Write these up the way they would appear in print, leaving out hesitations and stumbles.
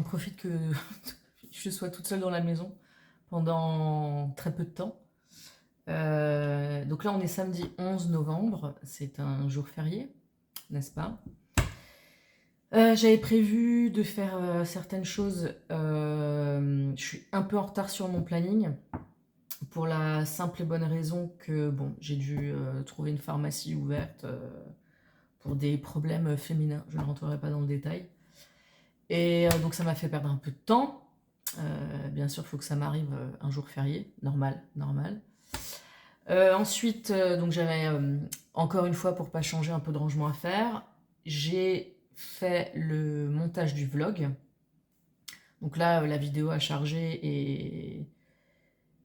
profite que je sois toute seule dans la maison pendant très peu de temps. Donc là, on est samedi 11 novembre, c'est un jour férié, n'est-ce pas? J'avais prévu de faire certaines choses. Je suis un peu en retard sur mon planning pour la simple et bonne raison que bon, j'ai dû trouver une pharmacie ouverte pour des problèmes féminins. Je ne rentrerai pas dans le détail. Et donc ça m'a fait perdre un peu de temps. Bien sûr, il faut que ça m'arrive un jour férié, normal, normal. Ensuite, donc j'avais encore une fois, pour pas changer, un peu de rangement à faire. J'ai fait le montage du vlog. Donc là, la vidéo a chargé et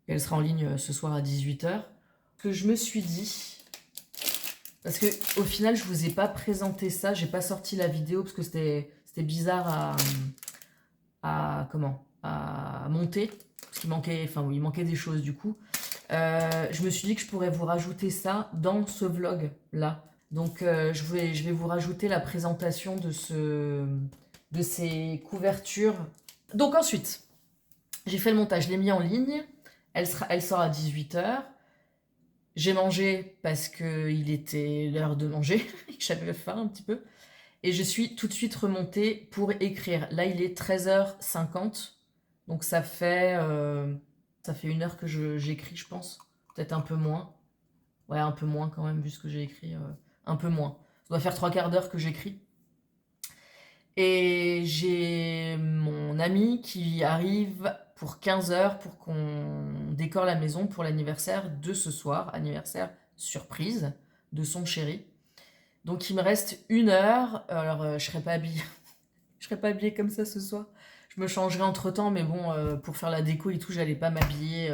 elle sera en ligne ce soir à 18h. Ce que je me suis dit, parce que au final, je vous ai pas présenté ça, j'ai pas sorti la vidéo parce que c'était bizarre à monter, parce qu'il manquait, enfin oui, il manquait des choses du coup. Je me suis dit que je pourrais vous rajouter ça dans ce vlog là. Donc je vais vous rajouter la présentation de ces couvertures. Donc ensuite, j'ai fait le montage, je l'ai mis en ligne. Elle sort à 18h. J'ai mangé parce qu'il était l'heure de manger, j'avais faim un petit peu. Et je suis tout de suite remontée pour écrire. Là, il est 13h50. Donc ça fait 1 heure que j'écris, je pense. Peut-être un peu moins. Ouais, un peu moins quand même, vu ce que j'ai écrit. Un peu moins. Ça doit faire 3/4 d'heure que j'écris. Et j'ai mon ami qui arrive pour 15h pour qu'on décore la maison pour l'anniversaire de ce soir. Anniversaire surprise de son chéri. Donc il me reste 1 heure. Alors je serai pas habillée. Je serai pas habillée comme ça ce soir. Je me changerai entre temps, mais bon, pour faire la déco et tout, j'allais pas m'habiller.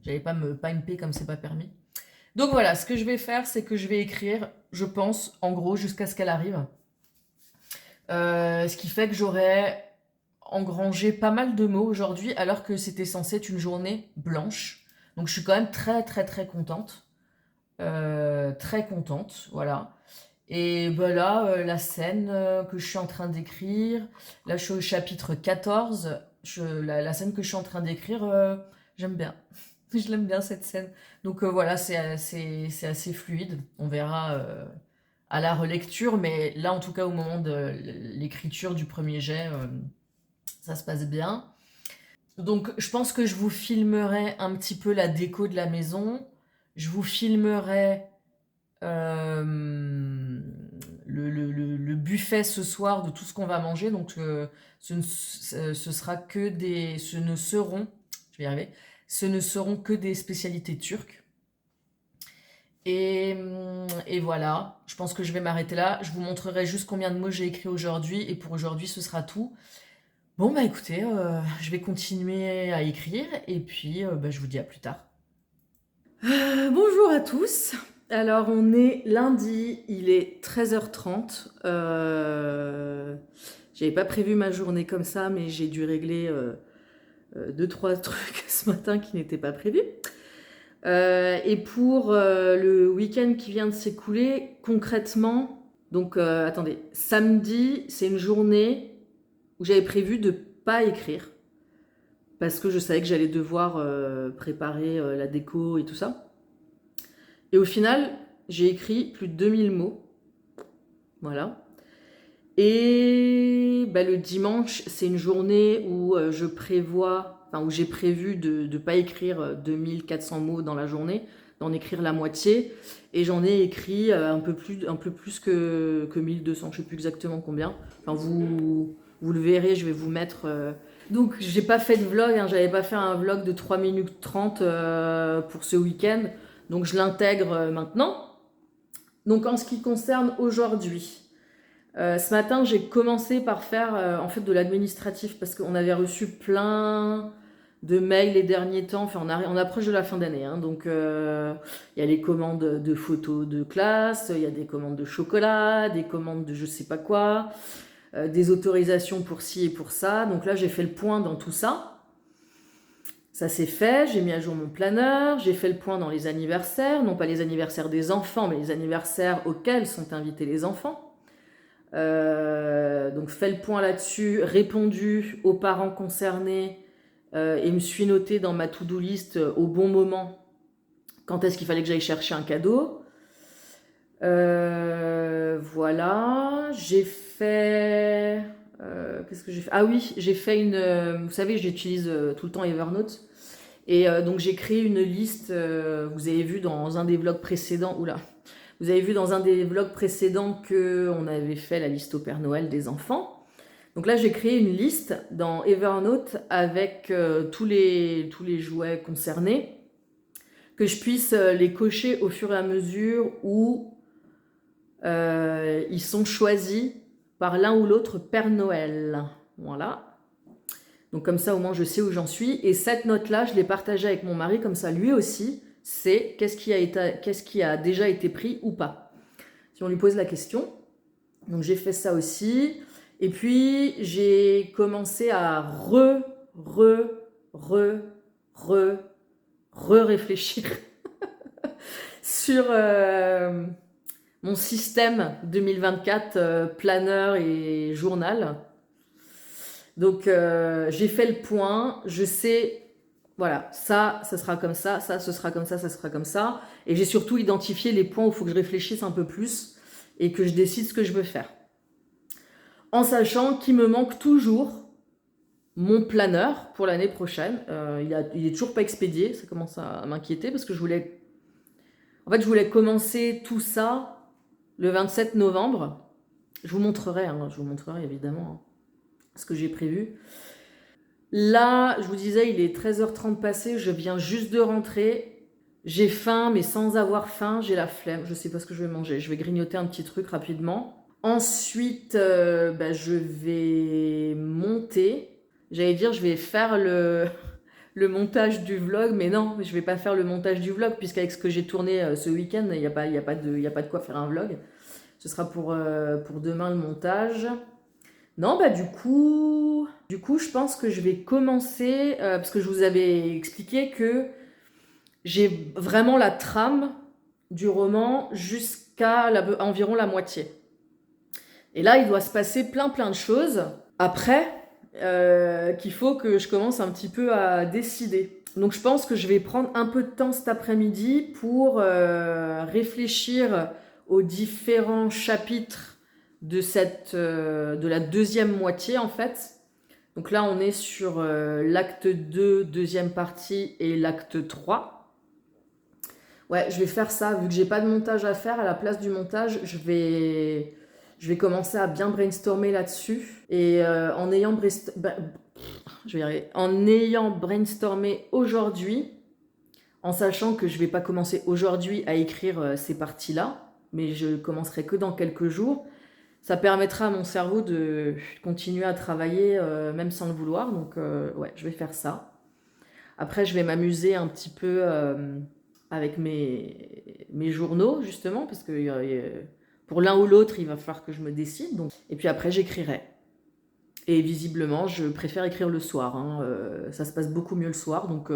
J'allais pas me pimper comme c'est pas permis. Donc voilà, ce que je vais faire, c'est que je vais écrire, je pense, en gros, jusqu'à ce qu'elle arrive. Ce qui fait que j'aurai engrangé pas mal de mots aujourd'hui, alors que c'était censé être une journée blanche. Donc je suis quand même très très très contente. Très contente, voilà. Et ben là, la scène que je suis en train d'écrire, là je suis au chapitre 14, la scène que je suis en train d'écrire, j'aime bien. Je l'aime bien cette scène. Donc voilà, c'est assez fluide. On verra à la relecture, mais là en tout cas au moment de l'écriture du premier jet, ça se passe bien. Donc je pense que je vous filmerai un petit peu la déco de la maison. Je vous filmerai le buffet ce soir de tout ce qu'on va manger. Donc ce sera que des... Ce ne seront... Je vais y arriver. Ce ne seront que des spécialités turques. Et voilà, je pense que je vais m'arrêter là. Je vous montrerai juste combien de mots j'ai écrit aujourd'hui. Et pour aujourd'hui, ce sera tout. Bon, bah écoutez, je vais continuer à écrire. Et puis, bah, je vous dis à plus tard. Bonjour à tous. Alors, on est lundi, il est 13h30. J'avais pas prévu ma journée comme ça, mais j'ai dû régler 2-3 trucs ce matin qui n'étaient pas prévus. Et pour le week-end qui vient de s'écouler, concrètement, donc attendez, samedi, c'est une journée où j'avais prévu de pas écrire parce que je savais que j'allais devoir préparer la déco et tout ça. Et au final, j'ai écrit plus de 2000 mots. Voilà. Et bah, le dimanche, c'est une journée où où j'ai prévu de ne pas écrire 2400 mots dans la journée, d'en écrire la moitié. Et j'en ai écrit un peu plus que 1200, je ne sais plus exactement combien. Enfin, vous le verrez, je vais vous mettre... Donc, j'ai pas fait de vlog, hein, j'avais pas fait un vlog de 3 minutes 30 pour ce week-end. Donc, je l'intègre maintenant. Donc, en ce qui concerne aujourd'hui, ce matin, j'ai commencé par faire en fait de l'administratif parce qu'on avait reçu plein de mails les derniers temps. Enfin, on approche de la fin d'année, hein, donc il y a les commandes de photos de classe, il y a des commandes de chocolat, des commandes de je sais pas quoi, des autorisations pour ci et pour ça. Donc là, j'ai fait le point dans tout ça. Ça s'est fait, j'ai mis à jour mon planeur, j'ai fait le point dans les anniversaires, non pas les anniversaires des enfants, mais les anniversaires auxquels sont invités les enfants. Donc fait le point là-dessus, répondu aux parents concernés et me suis noté dans ma to-do list au bon moment quand est-ce qu'il fallait que j'aille chercher un cadeau. Voilà, j'ai fait... qu'est-ce que j'ai fait? Ah oui, j'ai fait une... vous savez, j'utilise tout le temps Evernote. Et donc j'ai créé une liste, vous avez vu dans un des vlogs précédents, oula, vous avez vu dans un des vlogs précédents qu'on avait fait la liste au Père Noël des enfants. Donc là j'ai créé une liste dans Evernote avec tous les jouets concernés, que je puisse les cocher au fur et à mesure où ils sont choisis par l'un ou l'autre Père Noël. Voilà. Donc comme ça, au moins, je sais où j'en suis. Et cette note-là, je l'ai partagée avec mon mari, comme ça, lui aussi, c'est qu'est-ce qui a déjà été pris ou pas. Si on lui pose la question. Donc j'ai fait ça aussi. Et puis, j'ai commencé à réfléchir sur mon système 2024 planeur et journal. Donc j'ai fait le point, je sais, voilà, ça sera comme ça ce sera comme ça sera comme ça. Et j'ai surtout identifié les points où il faut que je réfléchisse un peu plus et que je décide ce que je veux faire. En sachant qu'il me manque toujours mon planeur pour l'année prochaine. Il est toujours pas expédié, ça commence à m'inquiéter parce que je voulais commencer tout ça le 27 novembre. Je vous montrerai évidemment ce que j'ai prévu. Là, je vous disais, il est 13h30 passé, je viens juste de rentrer. J'ai faim, mais sans avoir faim, j'ai la flemme. Je sais pas ce que je vais manger. Je vais grignoter un petit truc rapidement. Ensuite, je vais monter. J'allais dire, je vais faire le montage du vlog, mais non, je vais pas faire le montage du vlog, puisqu'avec ce que j'ai tourné ce week-end, il n'y a pas de quoi faire un vlog. Ce sera pour demain le montage. Non, du coup, je pense que je vais commencer, parce que je vous avais expliqué que j'ai vraiment la trame du roman jusqu'à environ la moitié. Et là, il doit se passer plein de choses après qu'il faut que je commence un petit peu à décider. Donc je pense que je vais prendre un peu de temps cet après-midi pour réfléchir aux différents chapitres de la deuxième moitié en fait. Donc là on est sur l'acte 2, deuxième partie et l'acte 3. Ouais, je vais faire ça, vu que j'ai pas de montage à faire, à la place du montage, je vais commencer à bien brainstormer là-dessus. Et en ayant brainstormé aujourd'hui, en sachant que je vais pas commencer aujourd'hui à écrire ces parties-là, mais je commencerai que dans quelques jours, ça permettra à mon cerveau de continuer à travailler même sans le vouloir. Donc ouais, je vais faire ça. Après, je vais m'amuser un petit peu avec mes journaux, justement, parce que pour l'un ou l'autre, il va falloir que je me décide. Donc... Et puis après, j'écrirai. Et visiblement, je préfère écrire le soir. Hein. Ça se passe beaucoup mieux le soir, donc je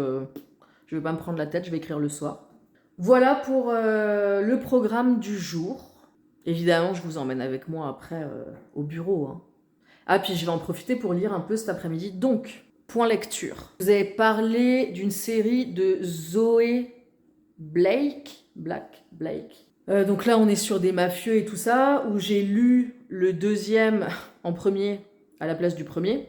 ne vais pas me prendre la tête, je vais écrire le soir. Voilà pour le programme du jour. Évidemment, je vous emmène avec moi après au bureau. Hein. Ah, puis je vais en profiter pour lire un peu cet après-midi. Donc, point lecture. Vous avez parlé d'une série de Zoé Blake. Donc là, on est sur des mafieux et tout ça, où j'ai lu le deuxième en premier à la place du premier.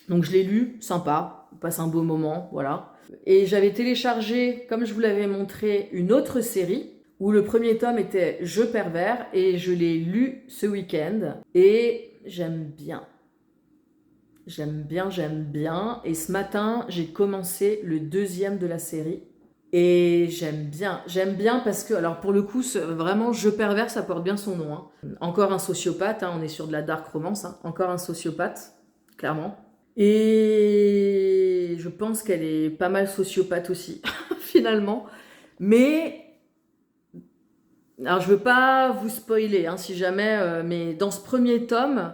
Donc je l'ai lu, sympa, on passe un beau moment, voilà. Et j'avais téléchargé, comme je vous l'avais montré, une autre série où le premier tome était Je pervers et je l'ai lu ce week-end et j'aime bien. J'aime bien. Et ce matin, j'ai commencé le deuxième de la série et j'aime bien. J'aime bien parce que, alors pour le coup, vraiment, Je pervers, ça porte bien son nom. Hein. Encore un sociopathe, hein, on est sur de la dark romance, hein. Encore un sociopathe, clairement. Et je pense qu'elle est pas mal sociopathe aussi, finalement. Mais... Alors, je veux pas vous spoiler, hein, si jamais, mais dans ce premier tome,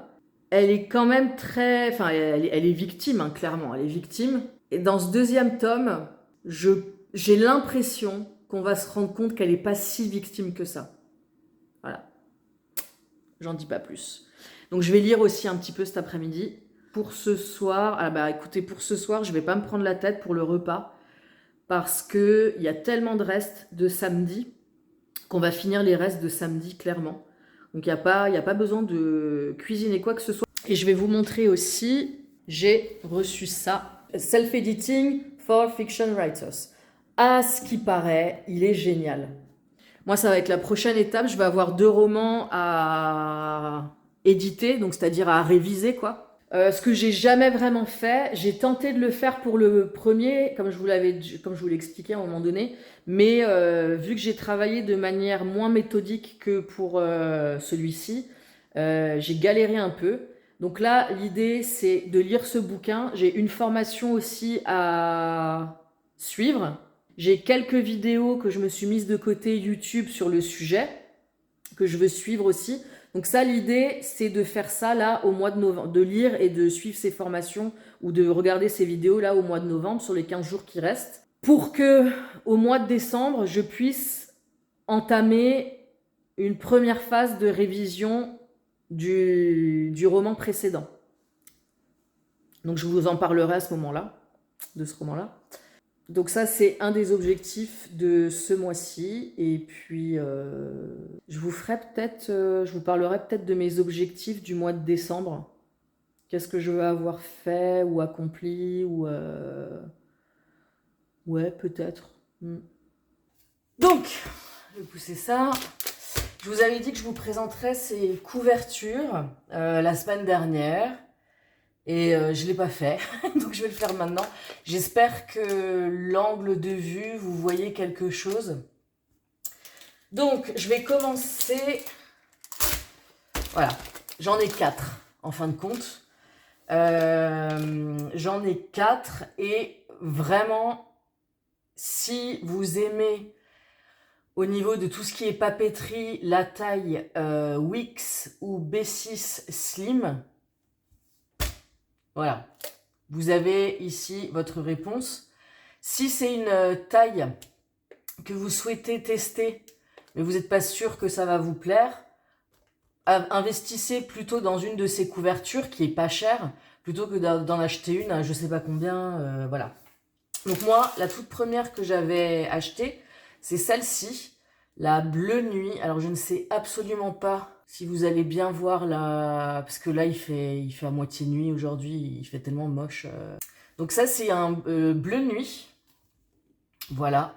elle est quand même très... Enfin, elle est victime, hein, clairement, elle est victime. Et dans ce deuxième tome, j'ai l'impression qu'on va se rendre compte qu'elle n'est pas si victime que ça. Voilà. J'en dis pas plus. Donc je vais lire aussi un petit peu cet après-midi. Pour ce soir, ah bah écoutez, pour ce soir, je vais pas me prendre la tête pour le repas parce que il y a tellement de restes de samedi qu'on va finir les restes de samedi clairement. Donc il y a pas besoin de cuisiner quoi que ce soit. Et je vais vous montrer aussi, j'ai reçu ça, Self-Editing for Fiction Writers. À ce qui paraît, il est génial. Moi, ça va être la prochaine étape. Je vais avoir 2 romans à éditer, donc c'est-à-dire à réviser, quoi. Ce que j'ai jamais vraiment fait, j'ai tenté de le faire pour le premier, comme je vous l'ai expliqué à un moment donné, mais vu que j'ai travaillé de manière moins méthodique que pour celui-ci, j'ai galéré un peu. Donc là, l'idée, c'est de lire ce bouquin. J'ai une formation aussi à suivre. J'ai quelques vidéos que je me suis mise de côté YouTube sur le sujet, que je veux suivre aussi. Donc ça, l'idée, c'est de faire ça là au mois de novembre, de lire et de suivre ces formations ou de regarder ces vidéos là au mois de novembre sur les 15 jours qui restent, pour que au mois de décembre, je puisse entamer une première phase de révision du roman précédent. Donc je vous en parlerai à ce moment-là, de ce roman-là. Donc ça, c'est un des objectifs de ce mois-ci. Et puis, je vous parlerai peut-être de mes objectifs du mois de décembre. Qu'est-ce que je veux avoir fait ou accompli ou ouais, peut-être. Donc, je vais pousser ça. Je vous avais dit que je vous présenterais ces couvertures la semaine dernière. Et je ne l'ai pas fait, donc je vais le faire maintenant. J'espère que l'angle de vue, vous voyez quelque chose. Donc, je vais commencer... Voilà, j'en ai 4 en fin de compte. J'en ai 4 et vraiment, si vous aimez au niveau de tout ce qui est papeterie, la taille Wix ou B6 Slim... Voilà, vous avez ici votre réponse. Si c'est une taille que vous souhaitez tester, mais vous n'êtes pas sûr que ça va vous plaire, investissez plutôt dans une de ces couvertures qui est pas chère, plutôt que d'en acheter une à je sais pas combien, voilà. Donc moi, la toute première que j'avais achetée, c'est celle-ci, la Bleue Nuit. Alors je ne sais absolument pas si vous allez bien voir là, parce que là il fait à moitié nuit aujourd'hui, il fait tellement moche. Donc ça c'est un Bleu Nuit, voilà.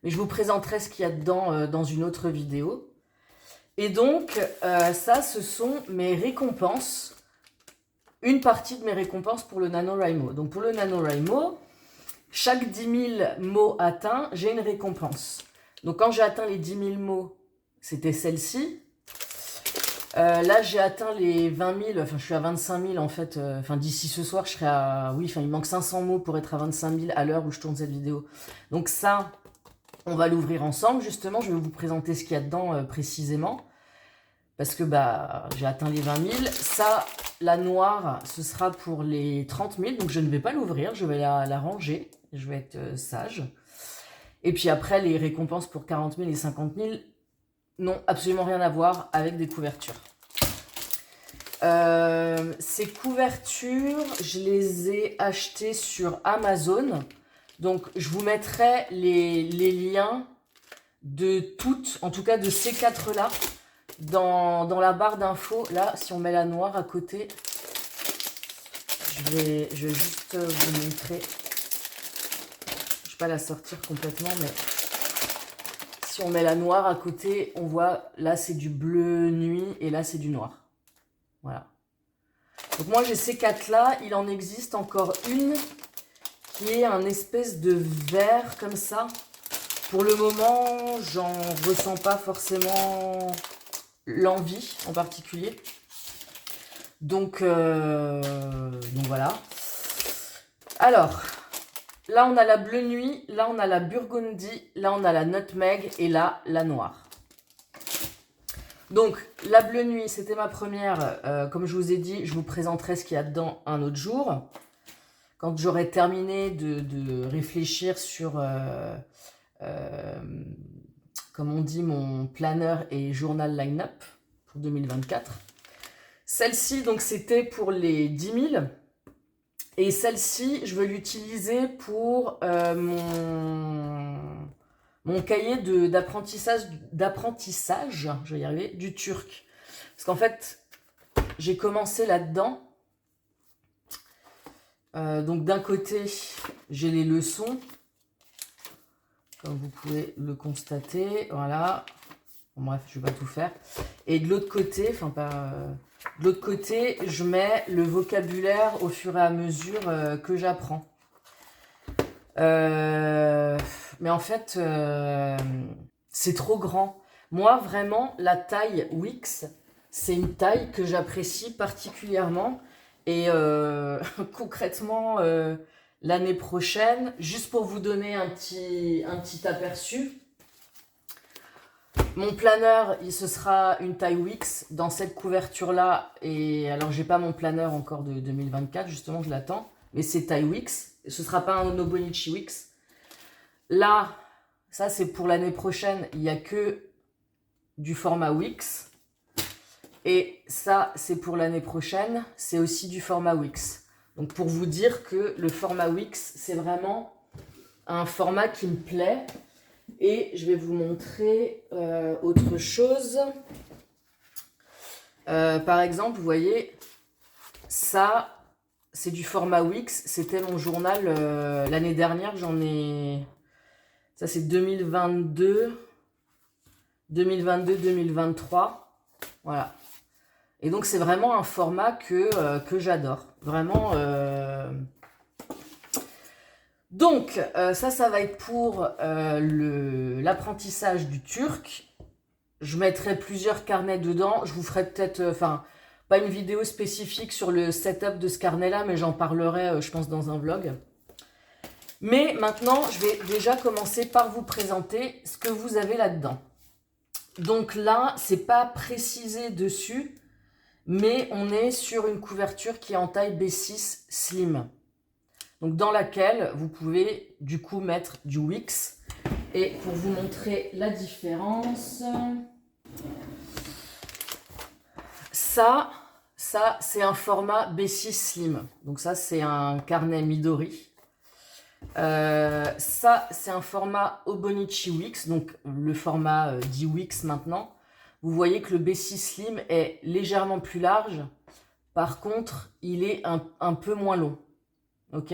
Mais je vous présenterai ce qu'il y a dedans dans une autre vidéo. Et donc ça ce sont mes récompenses, une partie de mes récompenses pour le NaNoWriMo. Donc pour le NaNoWriMo, chaque 10 000 mots atteints, j'ai une récompense. Donc quand j'ai atteint les 10 000 mots, c'était celle-ci. Là, j'ai atteint les 20 000, enfin je suis à 25 000 en fait, enfin d'ici ce soir je serai à, oui, enfin il manque 500 mots pour être à 25 000 à l'heure où je tourne cette vidéo. Donc ça, on va l'ouvrir ensemble justement, je vais vous présenter ce qu'il y a dedans précisément, parce que bah j'ai atteint les 20 000. Ça, la noire, ce sera pour les 30 000, donc je ne vais pas l'ouvrir, je vais la ranger, je vais être sage. Et puis après, les récompenses pour 40 000 et 50 000, n'ont absolument rien à voir avec des couvertures. Ces couvertures, je les ai achetées sur Amazon. Donc, je vous mettrai les liens de toutes, en tout cas de ces 4-là, dans la barre d'infos. Là, si on met la noire à côté, je vais juste vous montrer. Je ne vais pas la sortir complètement, mais... Si on met la noire à côté, on voit, là c'est du bleu nuit et là c'est du noir. Voilà. Donc moi j'ai ces 4-là, il en existe encore une qui est un espèce de vert comme ça. Pour le moment, j'en ressens pas forcément l'envie en particulier. Donc voilà. Alors... Là, on a la Bleue Nuit, là, on a la Burgundy, là, on a la Nutmeg et là, la Noire. Donc, la Bleue Nuit, c'était ma première. Comme je vous ai dit, je vous présenterai ce qu'il y a dedans un autre jour. Quand j'aurai terminé de réfléchir sur, comme on dit, mon planner et journal line-up pour 2024. Celle-ci, donc, c'était pour les 10 000. Et celle-ci, je veux l'utiliser pour mon cahier d'apprentissage, je vais y arriver, du turc. Parce qu'en fait, j'ai commencé là-dedans. Donc d'un côté, j'ai les leçons, comme vous pouvez le constater, voilà. Bon, bref, je ne vais pas tout faire. Et de l'autre côté, de l'autre côté, je mets le vocabulaire au fur et à mesure que j'apprends. Mais en fait, c'est trop grand. Moi, vraiment, la taille Wix, c'est une taille que j'apprécie particulièrement. Et concrètement, l'année prochaine, juste pour vous donner un petit aperçu, mon planeur, ce sera une taille Wix dans cette couverture-là. Et alors, j'ai pas mon planeur encore de 2024, justement, je l'attends. Mais c'est taille Wix. Ce sera pas un Hobonichi Wix. Là, ça, c'est pour l'année prochaine. Il n'y a que du format Wix. Et ça, c'est pour l'année prochaine. C'est aussi du format Wix. Donc, pour vous dire que le format Wix, c'est vraiment un format qui me plaît. Et je vais vous montrer autre chose. Par exemple, vous voyez, ça, c'est du format Wix. C'était mon journal l'année dernière. J'en ai... Ça, c'est 2022, 2023. Voilà. Et donc, c'est vraiment un format que j'adore. Vraiment... Donc, ça va être pour l'apprentissage du turc. Je mettrai plusieurs carnets dedans. Je vous ferai peut-être, pas une vidéo spécifique sur le setup de ce carnet-là, mais j'en parlerai, je pense, dans un vlog. Mais maintenant, je vais déjà commencer par vous présenter ce que vous avez là-dedans. Donc là, c'est pas précisé dessus, mais on est sur une couverture qui est en taille B6 Slim. Donc dans laquelle vous pouvez du coup mettre du Wix. Et pour vous montrer la différence, ça c'est un format B6 Slim. Donc ça c'est un carnet Midori. Ça c'est un format Hobonichi Wix, donc le format dit Wix maintenant. Vous voyez que le B6 Slim est légèrement plus large. Par contre, il est un peu moins long. Ok,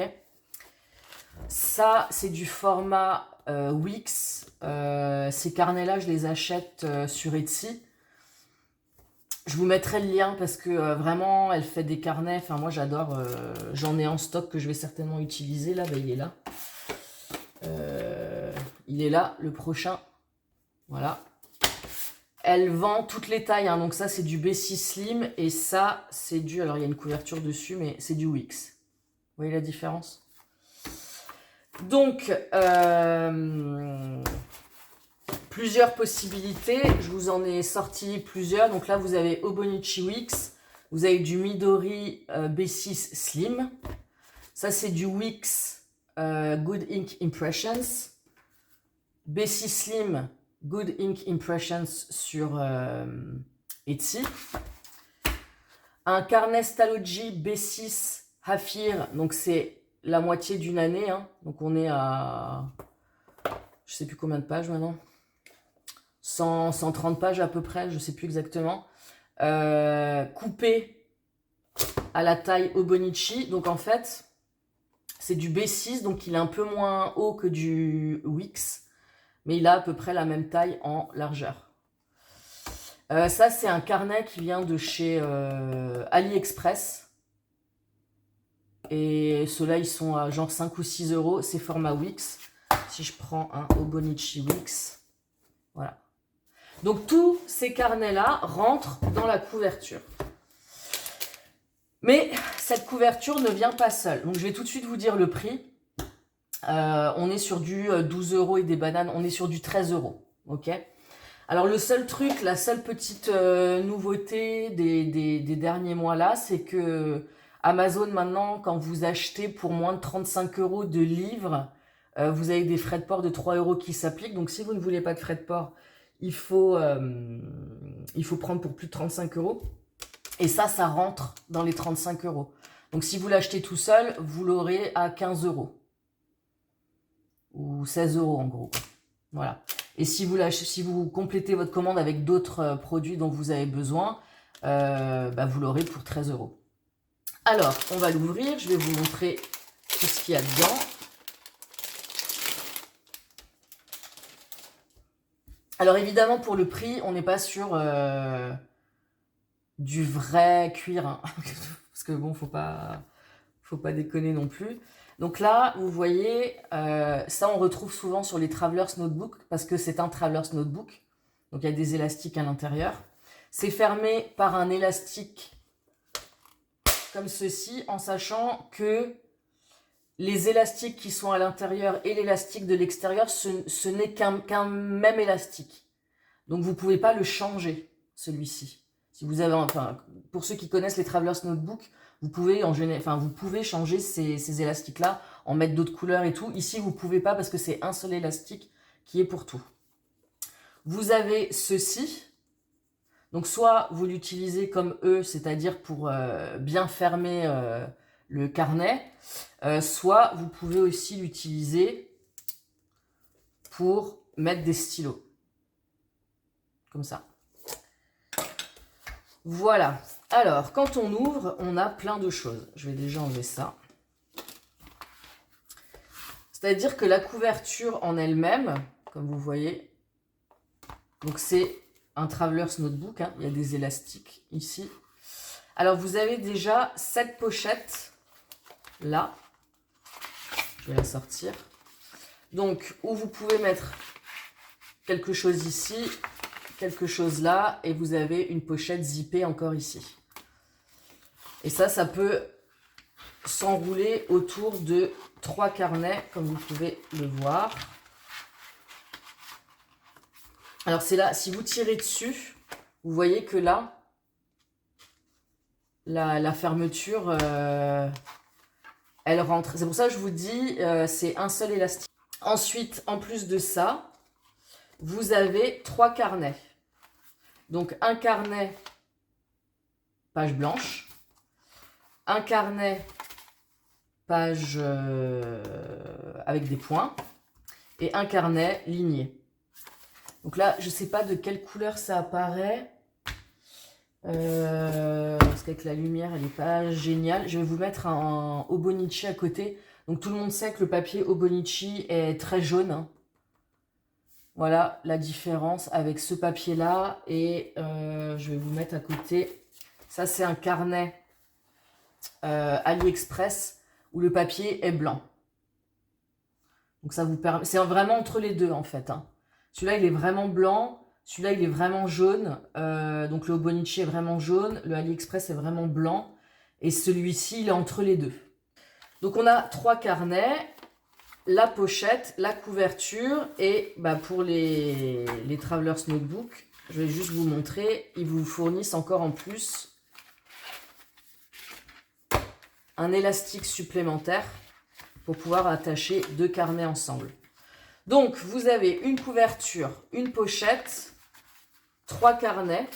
ça c'est du format Wix. Ces carnets là je les achète sur Etsy. Je vous mettrai le lien parce que vraiment elle fait des carnets, enfin moi j'adore, j'en ai en stock que je vais certainement utiliser. Là, bah, il est là, il est là, le prochain, voilà. Elle vend toutes les tailles, hein. Donc ça c'est du B6 Slim et ça c'est du, alors il y a une couverture dessus mais c'est du Wix. Vous voyez la différence? Donc, plusieurs possibilités. Je vous en ai sorti plusieurs. Donc là, vous avez Hobonichi Wix. Vous avez du Midori B6 Slim. Ça, c'est du Wix Good Ink Impressions. B6 Slim Good Ink Impressions sur Etsy. Un carnet Stalogy B6 Hafir. Donc, c'est la moitié d'une année, hein. Donc on est à, je sais plus combien de pages maintenant, 130 pages à peu près, je sais plus exactement, coupé à la taille Hobonichi. Donc en fait c'est du B6, donc il est un peu moins haut que du Wix, mais il a à peu près la même taille en largeur. Ça c'est un carnet qui vient de chez AliExpress. Et ceux-là, ils sont à genre 5 ou 6 euros. C'est format Wix. Si je prends un Hobonichi Wix. Voilà. Donc, tous ces carnets-là rentrent dans la couverture. Mais cette couverture ne vient pas seule. Donc, je vais tout de suite vous dire le prix. On est sur du 12 euros et des bananes. On est sur du 13 euros. Ok. Alors, le seul truc, la seule petite nouveauté des derniers mois là, c'est que Amazon, maintenant, quand vous achetez pour moins de 35 euros de livres, vous avez des frais de port de 3 euros qui s'appliquent. Donc, si vous ne voulez pas de frais de port, il faut il faut prendre pour plus de 35 €. Et ça rentre dans les 35 €. Donc, si vous l'achetez tout seul, vous l'aurez à 15 €. Ou 16 € en gros. Voilà. Et si vous complétez votre commande avec d'autres produits dont vous avez besoin, vous l'aurez pour 13 €. Alors, on va l'ouvrir. Je vais vous montrer tout ce qu'il y a dedans. Alors, évidemment, pour le prix, on n'est pas sur du vrai cuir. Hein. Parce que bon, faut pas déconner non plus. Donc là, vous voyez, ça on retrouve souvent sur les Travelers Notebook parce que c'est un Travelers Notebook. Donc il y a des élastiques à l'intérieur. C'est fermé par un élastique comme ceci, en sachant que les élastiques qui sont à l'intérieur et l'élastique de l'extérieur, ce n'est qu'un même élastique. Donc vous ne pouvez pas le changer, celui-ci. Si vous avez, enfin, pour ceux qui connaissent les Travelers Notebook, vous pouvez changer ces élastiques-là, en mettre d'autres couleurs et tout. Ici, vous ne pouvez pas parce que c'est un seul élastique qui est pour tout. Vous avez ceci. Donc, soit vous l'utilisez comme eux, c'est-à-dire pour bien fermer le carnet, soit vous pouvez aussi l'utiliser pour mettre des stylos. Comme ça. Voilà. Alors, quand on ouvre, on a plein de choses. Je vais déjà enlever ça. C'est-à-dire que la couverture en elle-même, comme vous voyez, donc c'est un Travelers Notebook, hein, il y a des élastiques ici. Alors, vous avez déjà cette pochette là. Je vais la sortir. Donc, où vous pouvez mettre quelque chose ici, quelque chose là, et vous avez une pochette zippée encore ici. Et ça peut s'enrouler autour de 3 carnets, comme vous pouvez le voir. Alors c'est là, si vous tirez dessus, vous voyez que là, la fermeture, elle rentre. C'est pour ça que je vous dis, c'est un seul élastique. Ensuite, en plus de ça, vous avez 3 carnets. Donc un carnet page blanche, un carnet page avec des points et un carnet ligné. Donc là, je ne sais pas de quelle couleur ça apparaît. Parce qu'avec la lumière, elle n'est pas géniale. Je vais vous mettre un Hobonichi à côté. Donc tout le monde sait que le papier Hobonichi est très jaune. Hein. Voilà la différence avec ce papier-là. Et je vais vous mettre à côté. Ça, c'est un carnet AliExpress où le papier est blanc. Donc ça vous permet... C'est vraiment entre les deux en fait. Hein. Celui-là, il est vraiment blanc. Celui-là, il est vraiment jaune. Donc le Hobonichi est vraiment jaune. Le AliExpress est vraiment blanc. Et celui-ci, il est entre les deux. Donc on a 3 carnets. La pochette, la couverture. Et pour les Travelers Notebook, je vais juste vous montrer. Ils vous fournissent encore en plus un élastique supplémentaire pour pouvoir attacher 2 carnets ensemble. Donc, vous avez une couverture, une pochette, 3 carnets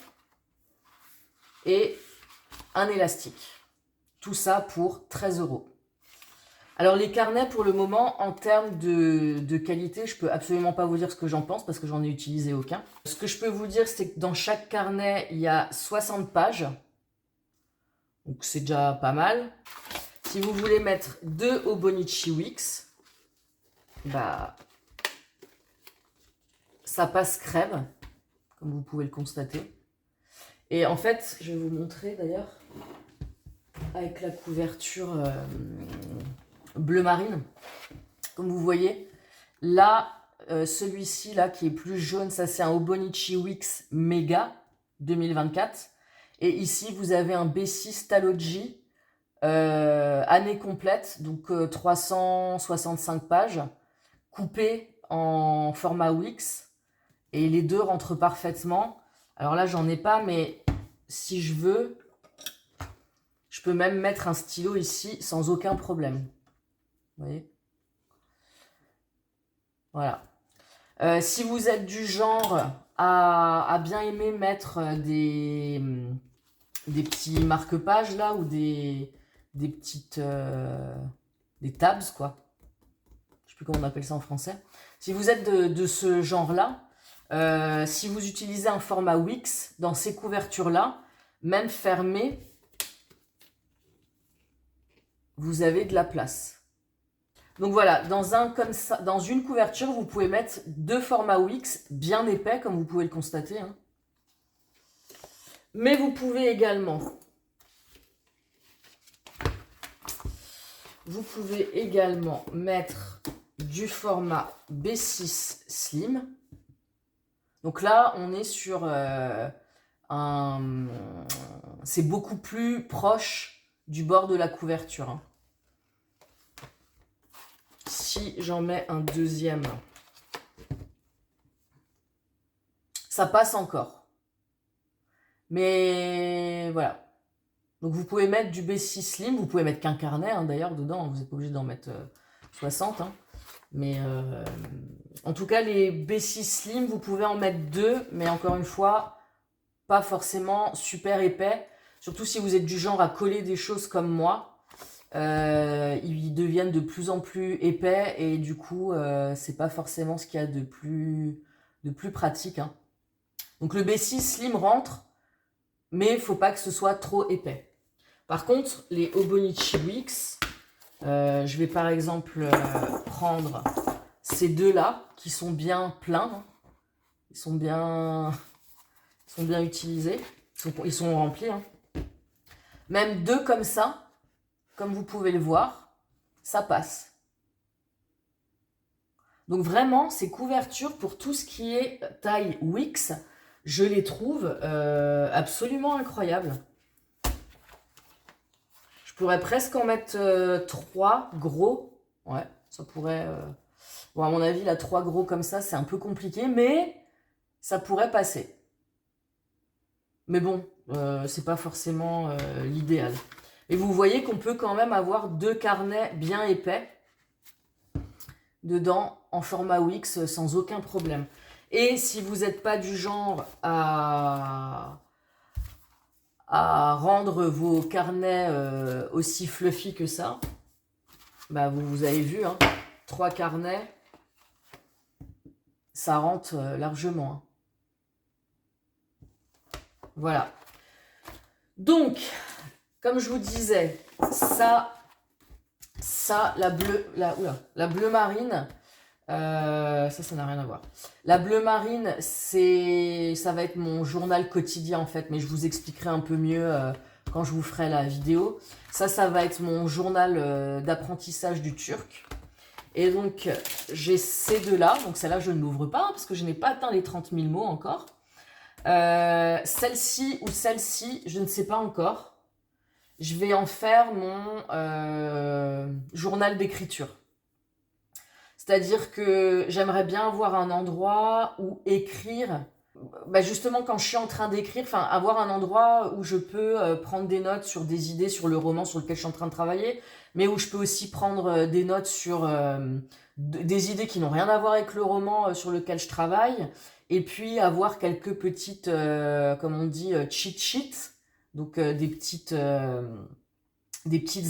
et un élastique. Tout ça pour 13 €. Alors, les carnets, pour le moment, en termes de qualité, je ne peux absolument pas vous dire ce que j'en pense parce que j'en ai utilisé aucun. Ce que je peux vous dire, c'est que dans chaque carnet, il y a 60 pages. Donc, c'est déjà pas mal. Si vous voulez mettre 2 Hobonichi Wix, ça passe crème, comme vous pouvez le constater. Et en fait, je vais vous montrer d'ailleurs, avec la couverture bleu marine, comme vous voyez, là, celui-ci là qui est plus jaune, ça c'est un Hobonichi Wix Mega 2024. Et ici, vous avez un B6 Taloji année complète, donc 365 pages, coupé en format Wix. Et les deux rentrent parfaitement. Alors là, j'en ai pas, mais si je veux, je peux même mettre un stylo ici sans aucun problème. Vous voyez ? Voilà. Si vous êtes du genre a bien aimé mettre des petits marque-pages là, ou des petites... des tabs, quoi. Je sais plus comment on appelle ça en français. Si vous êtes de ce genre-là, si vous utilisez un format Wix, dans ces couvertures-là, même fermées, vous avez de la place. Donc voilà, dans une couverture, vous pouvez mettre 2 formats Wix bien épais, comme vous pouvez le constater. Hein. Mais vous pouvez également mettre du format B6 Slim. Donc là, on est sur c'est beaucoup plus proche du bord de la couverture. Hein. Si j'en mets un deuxième, ça passe encore. Mais voilà. Donc vous pouvez mettre du B6 Slim, vous pouvez mettre qu'un carnet hein, d'ailleurs dedans, vous n'êtes pas obligé d'en mettre 60. Hein. Mais en tout cas, les B6 Slim, vous pouvez en mettre 2, mais encore une fois, pas forcément super épais. Surtout si vous êtes du genre à coller des choses comme moi. Ils deviennent de plus en plus épais et du coup, c'est pas forcément ce qu'il y a de plus pratique. Hein. Donc le B6 Slim rentre, mais il ne faut pas que ce soit trop épais. Par contre, les Hobonichi Wix, je vais par exemple prendre ces deux-là qui sont bien pleins. Hein. Ils sont bien utilisés. Ils sont remplis. Hein. Même 2 comme ça, comme vous pouvez le voir, ça passe. Donc vraiment, ces couvertures pour tout ce qui est taille Wix, je les trouve absolument incroyables. Je pourrais presque en mettre 3 gros. Ouais, ça pourrait... Bon, à mon avis, là, 3 gros comme ça, c'est un peu compliqué, mais ça pourrait passer. Mais bon, c'est pas forcément l'idéal. Et vous voyez qu'on peut quand même avoir 2 carnets bien épais dedans en format Wix sans aucun problème. Et si vous n'êtes pas du genre à rendre vos carnets aussi fluffy que ça, bah vous avez vu, hein, 3 carnets, ça rentre largement. Hein. Voilà. Donc, comme je vous disais, ça la bleu marine, ça n'a rien à voir. La bleu marine, ça va être mon journal quotidien en fait, mais je vous expliquerai un peu mieux quand je vous ferai la vidéo. Ça va être mon journal d'apprentissage du turc. Et donc, j'ai ces deux-là. Donc, celle-là, je ne l'ouvre pas parce que je n'ai pas atteint les 30 000 mots encore. Celle-ci ou celle-ci, je ne sais pas encore. Je vais en faire mon journal d'écriture. C'est-à-dire que j'aimerais bien avoir un endroit où écrire, bah justement quand je suis en train d'écrire, enfin avoir un endroit où je peux prendre des notes sur des idées sur le roman sur lequel je suis en train de travailler, mais où je peux aussi prendre des notes sur des idées qui n'ont rien à voir avec le roman sur lequel je travaille, et puis avoir quelques petites, comme on dit, cheat sheets, donc des petites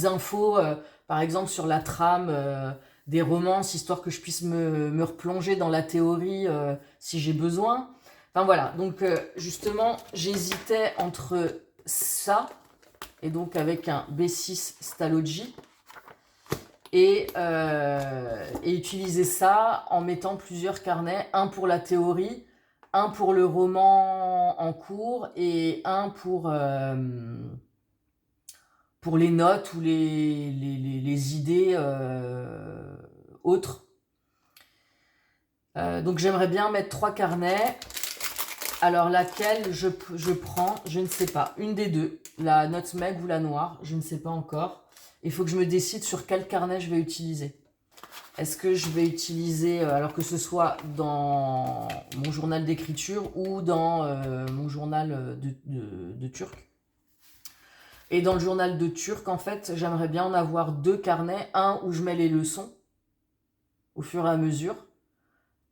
infos, par exemple sur la trame des romances, histoire que je puisse me replonger dans la théorie si j'ai besoin. Enfin voilà, donc justement, j'hésitais entre ça, et donc avec un B6 Stalogy, et utiliser ça en mettant plusieurs carnets, un pour la théorie, un pour le roman en cours, et un pour les notes ou les idées autres. Donc j'aimerais bien mettre 3 carnets. Alors laquelle je prends, je ne sais pas. Une des deux, la Nutmeg ou la noire, je ne sais pas encore. Il faut que je me décide sur quel carnet je vais utiliser. Est-ce que je vais utiliser, alors que ce soit dans mon journal d'écriture ou dans mon journal de turc. Et dans le journal de turc, en fait, j'aimerais bien en avoir 2 carnets. Un où je mets les leçons au fur et à mesure.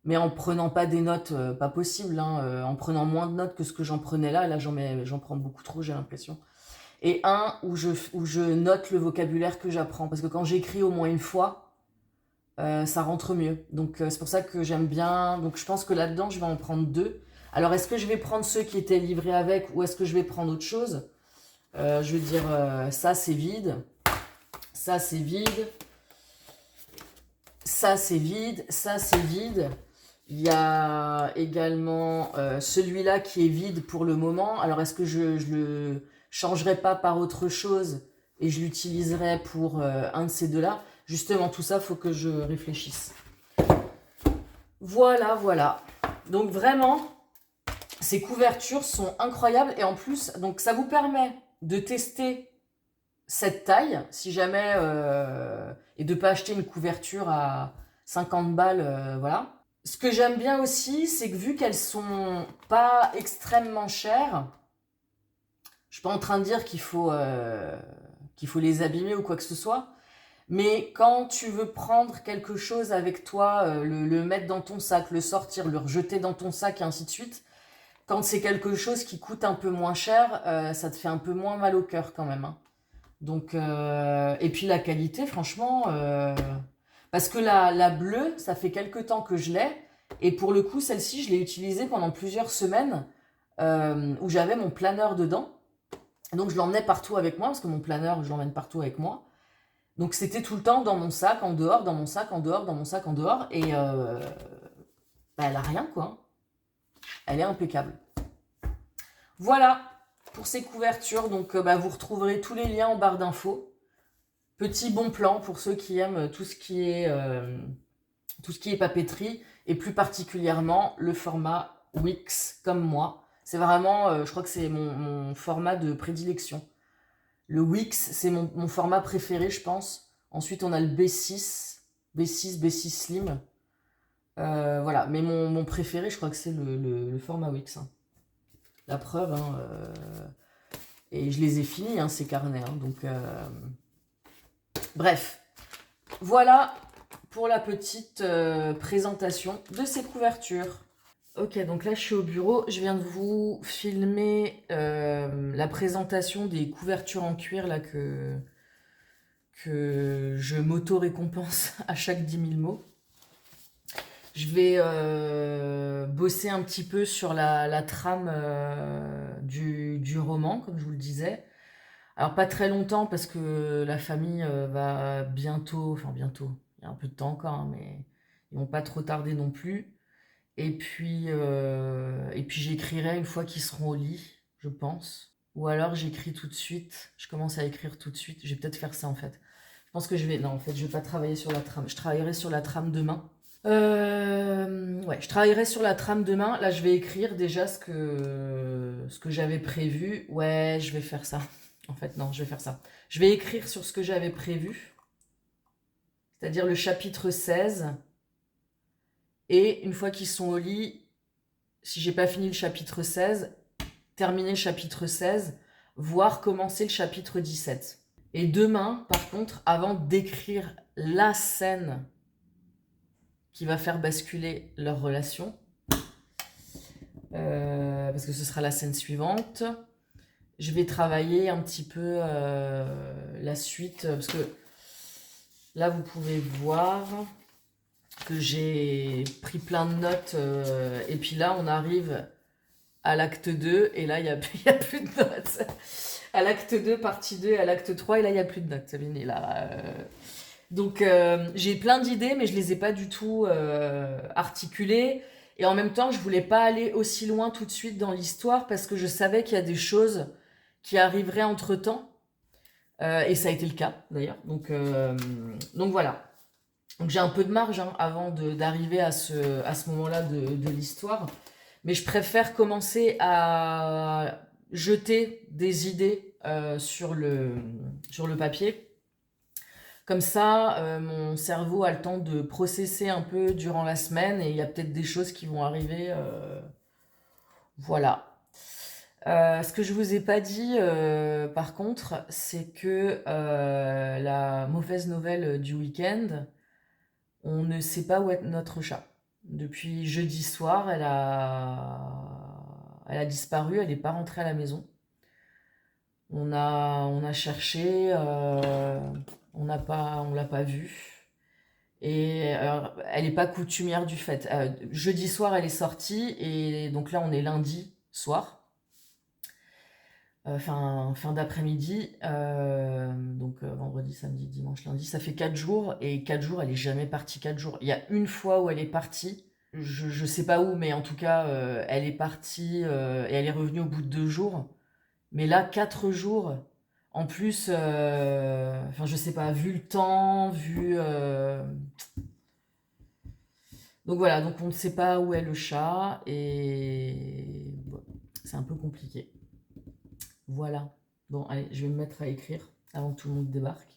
mais en prenant pas des notes pas possible, hein, en prenant moins de notes que ce que j'en prenais là. Là, j'en prends beaucoup trop, j'ai l'impression. Et un où je note le vocabulaire que j'apprends. Parce que quand j'écris au moins une fois, ça rentre mieux. Donc c'est pour ça que j'aime bien. Donc je pense que là-dedans, je vais en prendre 2. Alors est-ce que je vais prendre ceux qui étaient livrés avec ou est-ce que je vais prendre autre chose? Je veux dire, ça c'est vide. Ça c'est vide. Ça c'est vide. Ça c'est vide. Il y a également celui-là qui est vide pour le moment. Alors est-ce que je le changerai pas par autre chose et je l'utiliserai pour un de ces deux-là? Justement, tout ça, faut que je réfléchisse. Voilà, voilà. Donc vraiment, ces couvertures sont incroyables. Et en plus, donc ça vous permet de tester cette taille, si jamais, et de pas acheter une couverture à 50 balles, voilà. Ce que j'aime bien aussi, c'est que vu qu'elles sont pas extrêmement chères, je suis pas en train de dire qu'il faut les abîmer ou quoi que ce soit, mais quand tu veux prendre quelque chose avec toi, le mettre dans ton sac, le sortir, le rejeter dans ton sac et ainsi de suite, quand c'est quelque chose qui coûte un peu moins cher, ça te fait un peu moins mal au cœur quand même, hein. Donc, et puis la qualité, franchement, parce que la bleue, ça fait quelques temps que je l'ai, et pour le coup, celle-ci, je l'ai utilisée pendant plusieurs semaines, où j'avais mon planeur dedans. Donc je l'emmenais partout avec moi, parce que mon planeur, je l'emmène partout avec moi. Donc c'était tout le temps dans mon sac, en dehors, dans mon sac, en dehors, dans mon sac, en dehors, et bah, elle a rien, quoi. Elle est impeccable. Voilà pour ces couvertures, donc bah, vous retrouverez tous les liens en barre d'infos. Petit bon plan pour ceux qui aiment tout ce qui est papeterie, et plus particulièrement le format Wix, comme moi. C'est vraiment, je crois que c'est mon format de prédilection. Le Wix, c'est mon format préféré, je pense. Ensuite, on a le B6 Slim. Voilà, mais mon préféré, je crois que c'est le format Wix, hein. La preuve, hein, et je les ai finis, hein, ces carnets, hein, donc... Bref, voilà pour la petite présentation de ces couvertures. Ok, donc là je suis au bureau, je viens de vous filmer la présentation des couvertures en cuir là que je m'auto-récompense à chaque 10 000 mots. Je vais bosser un petit peu sur la trame du roman, comme je vous le disais. Alors pas très longtemps parce que la famille va bientôt, enfin bientôt, il y a un peu de temps encore, hein, mais ils vont pas trop tarder non plus. Et puis j'écrirai une fois qu'ils seront au lit, je pense. Ou alors j'écris tout de suite, je commence à écrire tout de suite. Je vais peut-être faire ça en fait. Je pense que je vais... Non, en fait, je vais pas travailler sur la trame. Je travaillerai sur la trame demain. Ouais, je travaillerai sur la trame demain. Là, je vais écrire déjà ce que j'avais prévu. Ouais, je vais faire ça. En fait, non, je vais faire ça. Je vais écrire sur ce que j'avais prévu, c'est-à-dire le chapitre 16. Et une fois qu'ils sont au lit, si j'ai pas fini le chapitre 16, terminer le chapitre 16, voire commencer le chapitre 17. Et demain, par contre, avant d'écrire la scène qui va faire basculer leur relation, parce que ce sera la scène suivante, je vais travailler un petit peu la suite, parce que là, vous pouvez voir que j'ai pris plein de notes, et puis là, on arrive à l'acte 2, et là, il n'y a plus de notes. À l'acte 2, partie 2, et à l'acte 3, et là, il n'y a plus de notes, Sabine est là. Donc, j'ai plein d'idées, mais je ne les ai pas du tout articulées. Et en même temps, je voulais pas aller aussi loin tout de suite dans l'histoire, parce que je savais qu'il y a des choses qui arriveraient entre-temps. Et ça a été le cas, d'ailleurs. Donc voilà. Donc j'ai un peu de marge hein, avant d'arriver à ce moment-là de l'histoire. Mais je préfère commencer à jeter des idées sur le papier. Comme ça, mon cerveau a le temps de processer un peu durant la semaine et il y a peut-être des choses qui vont arriver. Voilà. Ce que je vous ai pas dit, par contre, c'est que la mauvaise nouvelle du week-end, on ne sait pas où est notre chat. Depuis jeudi soir, elle a disparu, elle n'est pas rentrée à la maison. On a cherché, on l'a pas vue. Et elle n'est pas coutumière du fait. Jeudi soir, elle est sortie, et donc là, on est lundi soir. Fin d'après-midi, donc vendredi, samedi, dimanche, lundi, ça fait 4 jours, et 4 jours, elle est jamais partie 4 jours. Il y a une fois où elle est partie, je sais pas où, mais en tout cas, elle est partie, et elle est revenue au bout de 2 jours. Mais là, 4 jours, en plus, je sais pas, vu le temps, donc voilà, donc on ne sait pas où est le chat, et bon, c'est un peu compliqué. Voilà. Bon, allez, je vais me mettre à écrire avant que tout le monde débarque.